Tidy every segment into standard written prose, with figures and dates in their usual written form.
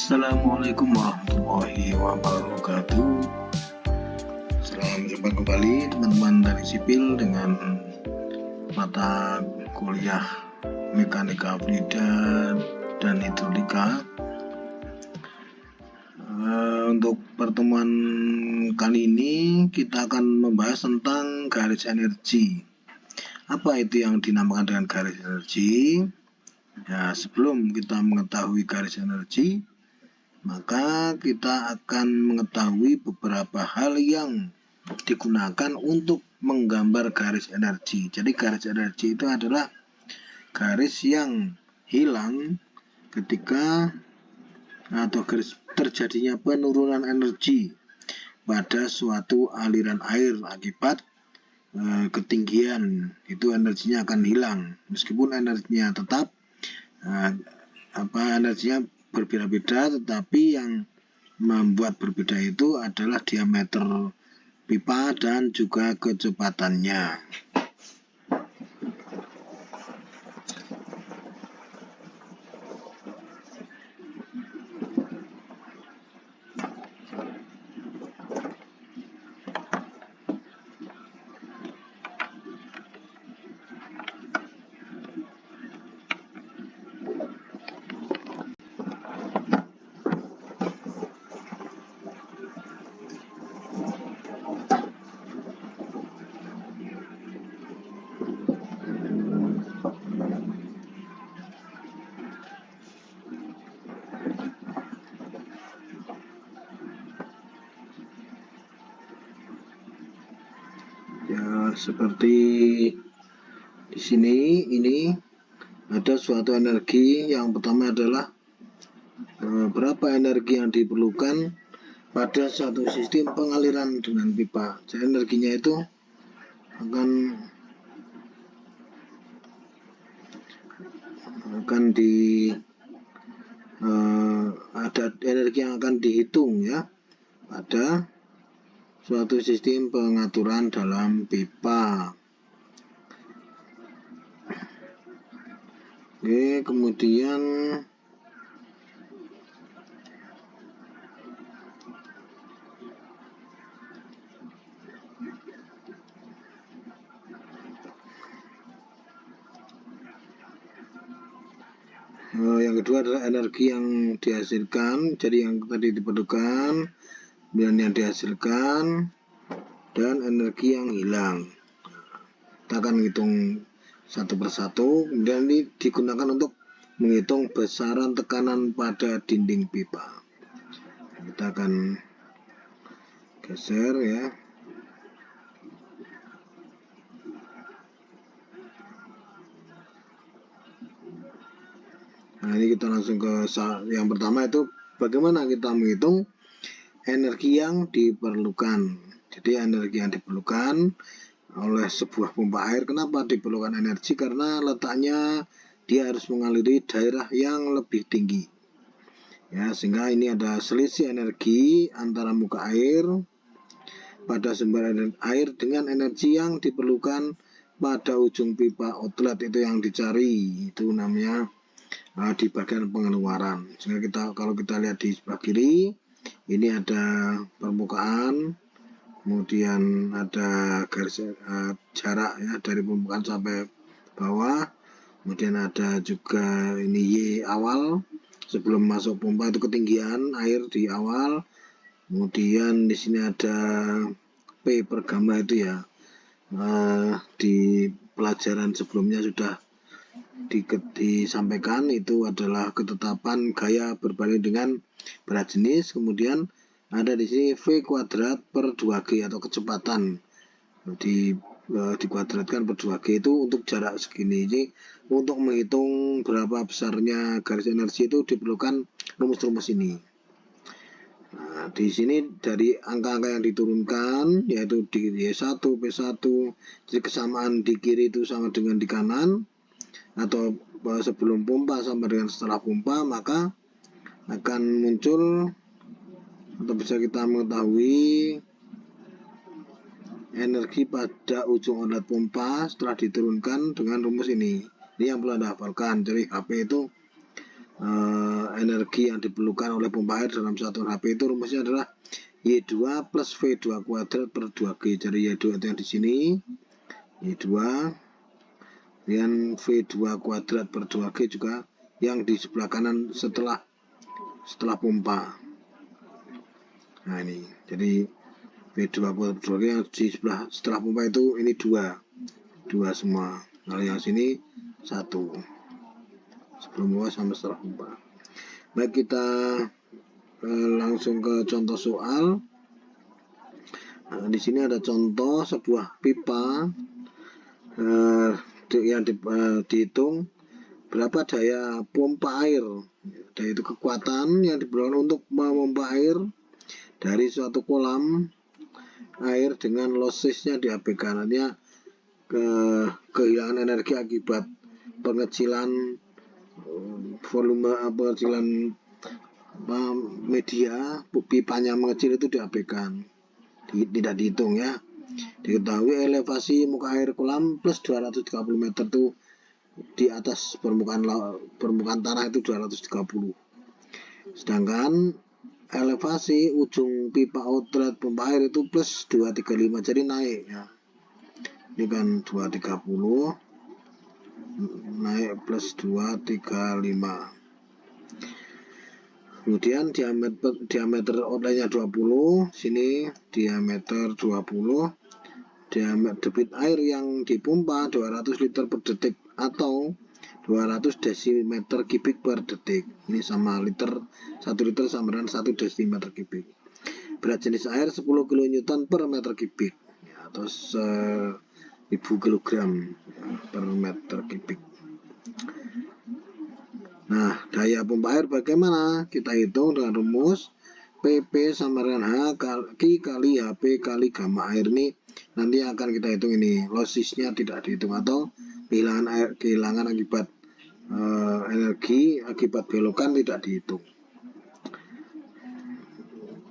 Assalamualaikum warahmatullahi wabarakatuh. Selamat jumpa kembali teman-teman dari sipil dengan mata kuliah mekanika fluida dan hidrolika. Untuk pertemuan kali ini kita akan membahas tentang garis energi. Apa itu yang dinamakan dengan garis energi? Ya, sebelum kita mengetahui garis energi, maka kita akan mengetahui beberapa hal yang digunakan untuk menggambar garis energi. Jadi garis energi itu adalah garis yang hilang ketika atau garis terjadinya penurunan energi pada suatu aliran air akibat ketinggian, itu energinya akan hilang. Meskipun energinya tetap energinya berbeda-beda, tetapi yang membuat berbeda itu adalah diameter pipa dan juga kecepatannya. Ya, seperti di sini ini ada suatu energi. Yang pertama adalah berapa energi yang diperlukan pada suatu sistem pengaliran dengan pipa. Jadi energinya itu akan ada energi yang akan dihitung ya pada suatu sistem pengaturan dalam pipa. Oke, kemudian yang kedua adalah energi yang dihasilkan. Jadi yang tadi diperlukan, kemudian yang dihasilkan, dan energi yang hilang. Kita akan menghitung satu persatu. Kemudian ini digunakan untuk menghitung besaran tekanan pada dinding pipa. Kita akan geser ya. Nah, ini kita langsung ke yang pertama, itu bagaimana kita menghitung energi yang diperlukan. Jadi energi yang diperlukan oleh sebuah pompa air. Kenapa diperlukan energi? Karena letaknya dia harus mengaliri daerah yang lebih tinggi. Ya, sehingga ini ada selisih energi antara muka air pada sumber air dengan energi yang diperlukan pada ujung pipa outlet. Itu yang dicari, itu namanya di bagian pengeluaran. Sehingga kalau kita lihat di sebelah kiri, ini ada permukaan, kemudian ada garis jarak ya dari permukaan sampai bawah, kemudian ada juga ini Y awal sebelum masuk pompa, itu ketinggian air di awal. Kemudian di sini ada P per gamma, itu ya di pelajaran sebelumnya sudah disampaikan, itu adalah ketetapan gaya berbanding dengan berat jenis. Kemudian ada di sini V kuadrat per 2G atau kecepatan dikuadratkan per 2G itu untuk jarak segini. Jadi untuk menghitung berapa besarnya garis energi itu diperlukan rumus-rumus ini. Nah, di sini dari angka-angka yang diturunkan yaitu di Y1, P1, jadi kesamaan di kiri itu sama dengan di kanan, atau sebelum pompa sama dengan setelah pompa, maka akan muncul atau bisa kita mengetahui energi pada ujung outlet pompa setelah diturunkan dengan rumus ini. Ini yang perlu Anda hafalkan. Jadi HP itu energi yang diperlukan oleh pompa air dalam satuan HP itu rumusnya adalah Y2 plus V2 kuadrat per 2G. Jadi Y2 itu yang di sini, Y2 dan V2 kuadrat per 2G juga yang di sebelah kanan setelah pompa. Nah ini, jadi V2 kuadrat per 2G yang di setelah pompa itu ini 2 semua. Kalau yang sini 1 sebelum pompa sama setelah pompa. Baik, kita langsung ke contoh soal. Nah, di sini ada contoh sebuah pipa yang dihitung berapa daya pompa air, yaitu kekuatan yang diperlukan untuk memompa air dari suatu kolam air dengan lossesnya diabaikan. Artinya kehilangan energi akibat pengecilan volume, pengecilan media pipanya mengecil itu diabaikan, tidak dihitung ya. Diketahui elevasi muka air kolam plus 230 meter itu di atas permukaan tanah itu 230. Sedangkan elevasi ujung pipa outlet pompa air itu plus 235, jadi naik ya. Ini kan 230 naik plus 235. Kemudian diameter outletnya 20, sini diameter 20, diameter debit air yang dipompa 200 liter per detik atau 200 desimeter kubik per detik. Ini sama 1 liter sama dengan 1 desimeter kubik. Berat jenis air 10 kN per meter kubik ya, atau 1000 kg per meter kubik. Nah, daya pompa air bagaimana? Kita hitung dengan rumus PP sama dengan H kali HP kali gamma air. Ini nanti akan kita hitung ini. Lossesnya tidak dihitung atau kehilangan akibat energi akibat belokan tidak dihitung.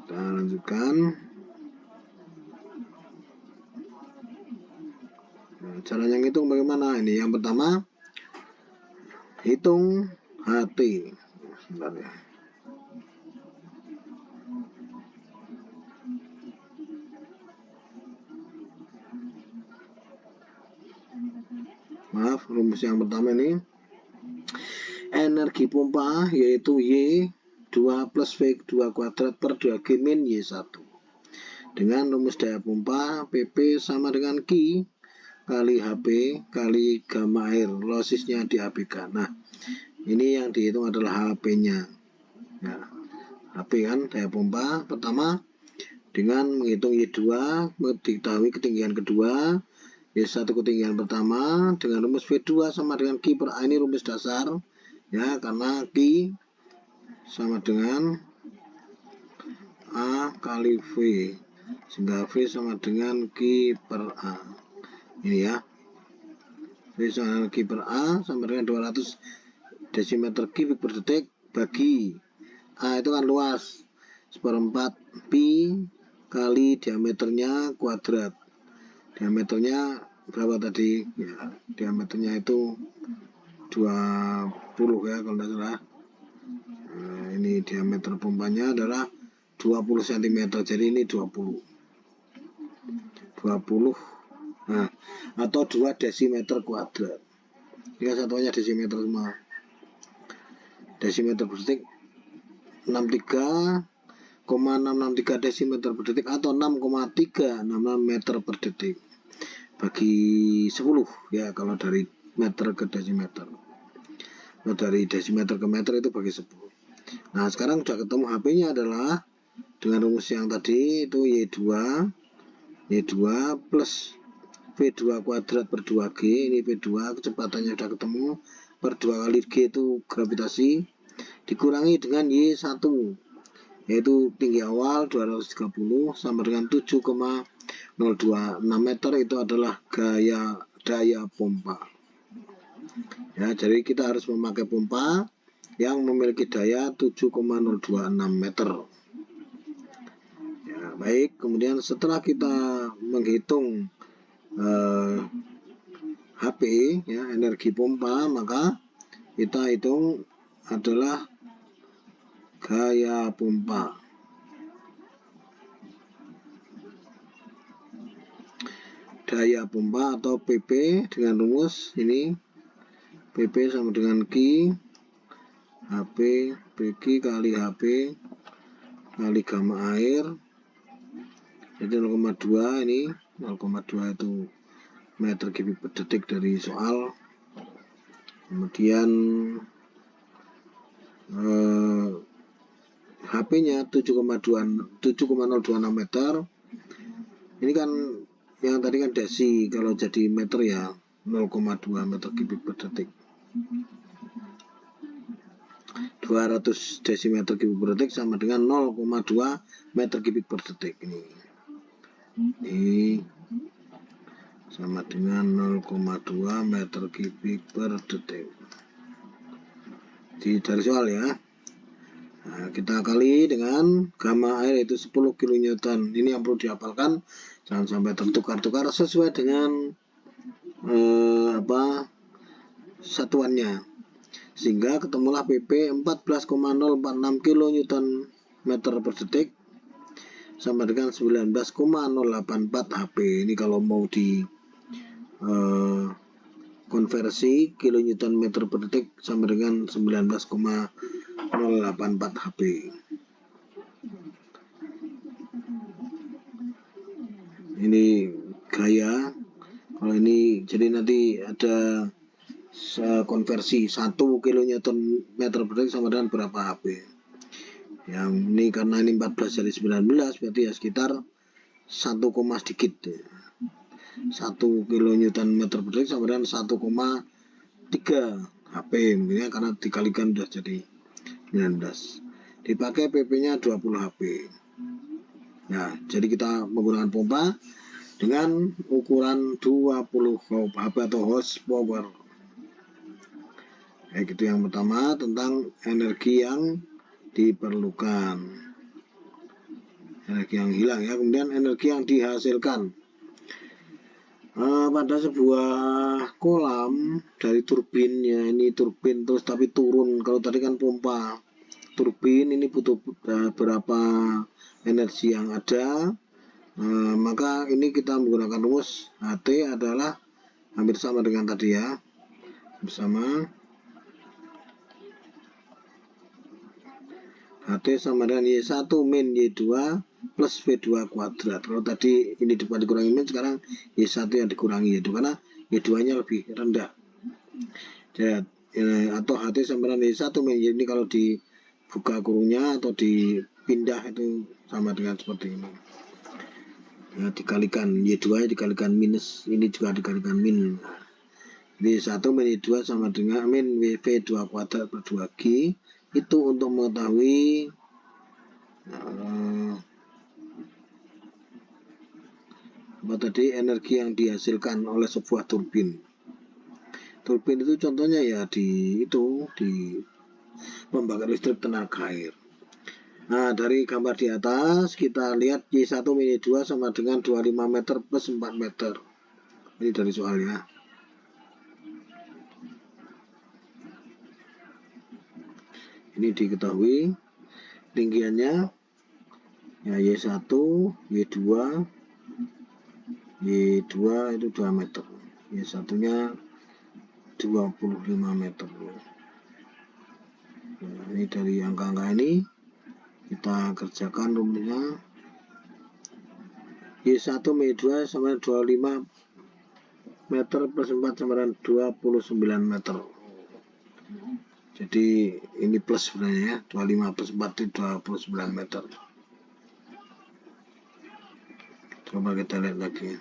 Kita lanjutkan. Nah, caranya ngitung bagaimana? Ini yang pertama, hitung HT. Sebentar ya. Maaf, rumus yang pertama ini energi pompa yaitu Y2 plus V2 kuadrat per 2G min Y1 dengan rumus daya pompa PP sama dengan Q kali HP kali gamma air, lossesnya diabaikan. Nah, ini yang dihitung adalah HP-nya ya. HP kan daya pompa pertama dengan menghitung Y2 diketahui ketinggian kedua, Y1 ketinggian pertama dengan rumus V2 sama dengan Q per A, ini rumus dasar ya, karena Q sama dengan A kali V sehingga V sama dengan Q per A. Ini ya, V sama dengan Q per A sama dengan 200 desimeter kubik per detik bagi A itu kan luas 1/4 pi kali diameternya kuadrat. Diameternya berapa tadi? Ya, diameternya itu 20 ya kalau tidak salah. Nah, ini diameter pompanya adalah 20 cm. Jadi ini 20. Nah, atau 2 desimeter kuadrat. Ini satuannya desimeter semua. Desimeter per detik 63,663 desimeter per detik atau 6,366 meter per detik bagi 10 ya, kalau dari meter ke desimeter. Kalau dari desimeter ke meter itu bagi 10. Nah, sekarang sudah ketemu HP-nya adalah dengan rumus yang tadi itu Y2 plus V2 kuadrat per 2G. Ini V2 kecepatannya sudah ketemu, per 2 kali G itu gravitasi, dikurangi dengan Y1 yaitu tinggi awal 230 sama dengan 7,026 meter, itu adalah daya pompa ya. Jadi kita harus memakai pompa yang memiliki daya 7,026 meter ya. Baik, kemudian setelah kita menghitung HP ya, energi pompa, maka kita hitung adalah gaya pompa. Daya pompa atau PP dengan rumus ini, PP sama dengan Q HP PQ kali HP kali gamma air, jadi 0,2. Ini 0,2 itu meter kubik per detik dari soal. Kemudian HP-nya 7,026 meter. Ini kan yang tadi kan desi, kalau jadi meter ya 0,2 meter kubik per detik. 200 desimeter kubik per detik sama dengan 0,2 meter kubik per detik. Ini sama dengan 0,2 meter kubik per detik. Dari soal ya. Nah, kita kali dengan gamma air yaitu 10 kN. Ini yang perlu dihafalkan, jangan sampai tertukar-tukar, sesuai dengan satuannya, sehingga ketemulah PP 14,046 kN meter per detik sama dengan 19,084 HP. Ini kalau mau di konversi kilonewton meter per detik sama dengan 19,084 HP. Ini gaya. Kalau ini jadi nanti ada konversi 1 kilonewton meter per detik sama dengan berapa HP. Yang ini karena ini 14 dari 19 berarti ya sekitar 1, sedikit. 1 kilonewton meter per detik sama dengan 1,3 HP mungkin ya, karena dikalikan sudah jadi 19. Dipakai PP-nya 20 HP. Nah, jadi kita menggunakan pompa dengan ukuran 20 HP atau horsepower. Baik, itu yang pertama tentang energi yang diperlukan. Energi yang hilang ya. Kemudian energi yang dihasilkan. Pada sebuah kolam dari turbinnya, ini turbin terus tapi turun. Kalau tadi kan pompa, turbin ini butuh berapa energi yang ada. Maka ini kita menggunakan rumus HT adalah hampir sama dengan tadi ya, bersama HT sama dengan Y1 min Y2 plus V2 kuadrat. Kalau tadi ini dapat dikurangi min, sekarang Y1 yang dikurangi Y2 karena Y2 nya lebih rendah. Atau HT sama dengan Y1 min Y, ini kalau dibuka kurungnya atau dipindah itu sama dengan seperti ini ya, dikalikan Y2 nya dikalikan minus, ini juga dikalikan min. Y1 min Y2 sama dengan min V2 kuadrat per 2G. Itu untuk mengetahui energi yang dihasilkan oleh sebuah turbin. Turbin itu contohnya ya di pembangkit listrik tenaga air. Nah, dari gambar di atas kita lihat Y1 min Y2 sama dengan 25 meter plus 4 meter. Ini dari soal ya. Ini diketahui tinggiannya ya, Y1, Y2 itu 2 meter, Y1 nya 25 meter. Nah, ini dari angka-angka ini kita kerjakan rumusnya. Y1 min Y2 sama 25 meter plus 4 sama dengan 29 meter. Jadi ini plus sebenarnya ya, 25 plus 4 itu 29 meter. Coba kita lihat lagi.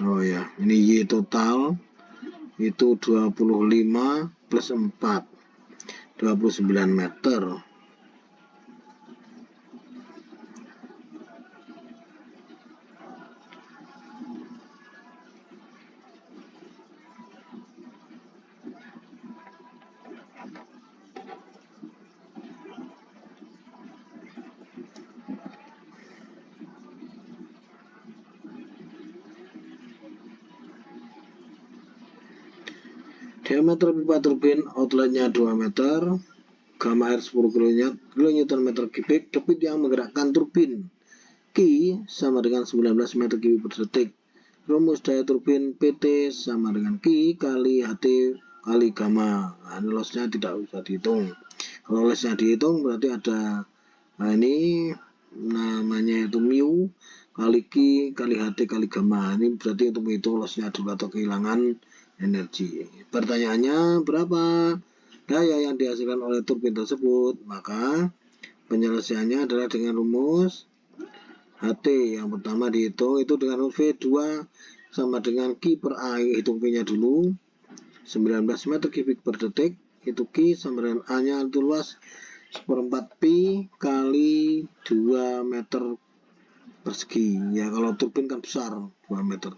Oh ya, ini Y total itu 25 plus 4, 29 meter. Diameter pipa turbin outletnya 2 meter, gamma air 10 kN meter kubik, debit yang menggerakkan turbin Q sama dengan 19 meter kubik per detik. Rumus daya turbin PT sama dengan Q kali HT kali gamma. Nah, ini lossnya tidak usah dihitung. Kalau lossnya dihitung berarti ada, nah ini namanya itu mu kali Q kali HT kali gamma. Ini berarti untuk menghitung lossnya dulu atau kehilangan energi. Pertanyaannya, berapa daya yang dihasilkan oleh turbin tersebut? Maka penyelesaiannya adalah dengan rumus HT yang pertama dihitung itu dengan V2 sama dengan Q per A. Hitung Q-nya dulu, 19 meter kubik per detik. Itu Q sama dengan A-nya itu luas 1/4 pi kali 2 meter persegi. Ya kalau turbin kan besar, 2 meter.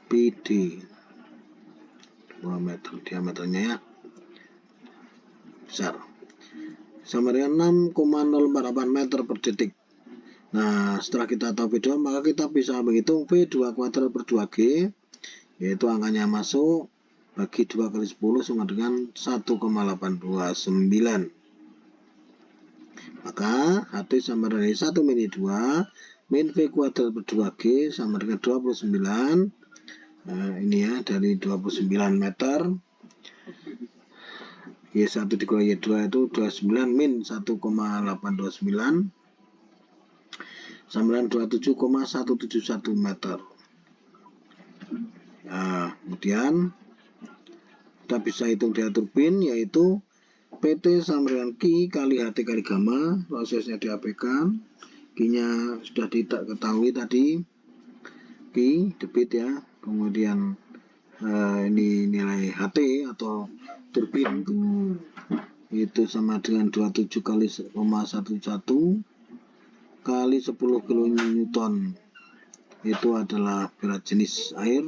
PD 2 meter diameternya ya, besar. Sama dengan 6,048 meter per detik. Nah, setelah kita tahu V2, maka kita bisa menghitung V2 kuadrat per 2G, yaitu angkanya masuk, bagi 2 kali 10 sama dengan 1,829. Maka HT sama dengan 1 min 2, min V kuadrat per 2G sama dengan 29. Nah, ini ya, dari 29 meter. Y1 dikurangi Y2 itu 29 min 1,829. Sama dengan 27,171 meter. Nah, kemudian kita bisa hitung daya turbin, yaitu PT sama dengan Q kali HT kali gamma. Prosesnya diabaikan, Q-nya sudah diketahui tadi, Q debit ya. Kemudian ini nilai HT atau turbin itu sama dengan 27 kali 1,11 kali 10 kN. Itu adalah berat jenis air,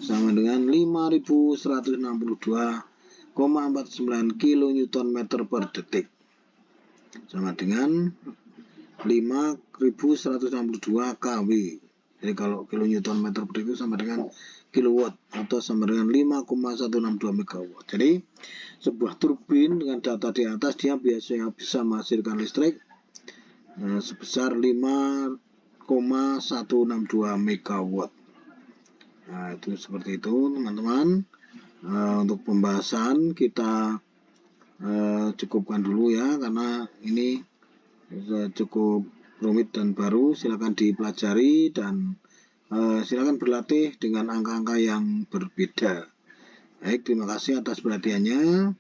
sama dengan 5162,49 kN meter per detik, sama dengan 5162 kW. Jadi kalau kN meter per detik sama dengan kilowatt atau sama dengan 5,162 megawatt. Jadi sebuah turbin dengan data di atas dia biasanya bisa menghasilkan listrik sebesar 5,162 megawatt. Nah, itu seperti itu teman-teman. Untuk pembahasan kita cukupkan dulu ya, karena ini cukup rumit dan baru. Silakan dipelajari dan silakan berlatih dengan angka-angka yang berbeda. Baik, terima kasih atas perhatiannya.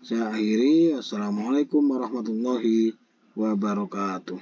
Saya akhiri. Wassalamualaikum warahmatullahi wabarakatuh.